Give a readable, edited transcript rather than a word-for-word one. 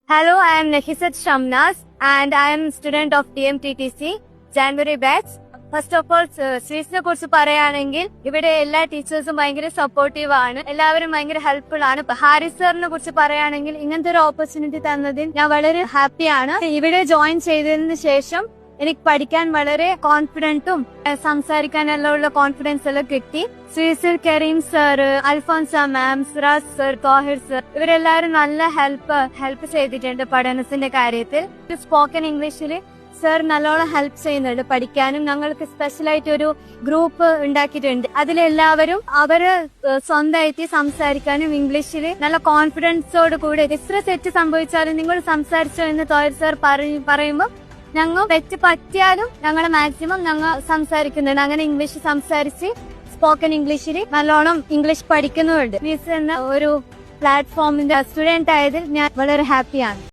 Hello, I am Nafisat Shamnaz and I am student of TMTTC, January batch. First of all സ്വീറ്റ്സിനെ കുറിച്ച് പറയുകയാണെങ്കിൽ ഇവിടെ എല്ലാ ടീച്ചേഴ്സും ഭയങ്കര സപ്പോർട്ടീവ് ആണ്, എല്ലാവരും ഭയങ്കര ഹെൽപ്ഫുൾ ആണ്. ഹാരിസ് സാറിനെ കുറിച്ച് പറയുകയാണെങ്കിൽ ഇങ്ങനത്തെ ഒരു ഓപ്പർച്യൂണിറ്റി തന്നതിൽ ഞാൻ വളരെ ഹാപ്പിയാണ്. ഇവിടെ ജോയിൻ ചെയ്തതിന് ശേഷം എനിക്ക് പഠിക്കാൻ വളരെ കോൺഫിഡൻറ്റും സംസാരിക്കാനെല്ലാം ഉള്ള കോൺഫിഡൻസ് എല്ലാം കിട്ടി. ശ്രീസിൽ കരീം സർ, അൽഫോൻസ മാം, സിറാജ് സർ, തോഹിർ സർ ഇവരെല്ലാവരും നല്ല ഹെൽപ്പ് ചെയ്തിട്ടുണ്ട് പഠനത്തിന്റെ കാര്യത്തിൽ. സ്പോക്കൺ ഇംഗ്ലീഷിൽ സർ നല്ലോണം ഹെൽപ്പ് ചെയ്യുന്നുണ്ട് പഠിക്കാനും. ഞങ്ങൾക്ക് സ്പെഷ്യലായിട്ട് ഒരു ഗ്രൂപ്പ് ഉണ്ടാക്കിയിട്ടുണ്ട്. അതിലെല്ലാവരും അവര് സ്വന്തമായിട്ട് സംസാരിക്കാനും ഇംഗ്ലീഷിൽ നല്ല കോൺഫിഡൻസോട് കൂടെ എത്ര തെറ്റ് സംഭവിച്ചാലും നിങ്ങൾ സംസാരിച്ചോ എന്ന് തോഹിർ സർ പറയുമ്പോൾ ഞങ്ങൾ തെറ്റ് പറ്റിയാലും ഞങ്ങൾ മാക്സിമം ഞങ്ങൾ സംസാരിക്കുന്നുണ്ട്. അങ്ങനെ ഇംഗ്ലീഷ് സംസാരിച്ച് സ്പോക്കൺ ഇംഗ്ലീഷിൽ നല്ലോണം ഇംഗ്ലീഷ് പഠിക്കുന്നുണ്ട്. എന്ന ഒരു പ്ലാറ്റ്ഫോമിന്റെ സ്റ്റുഡന്റ് ആയതിൽ ഞാൻ വളരെ ഹാപ്പിയാണ്.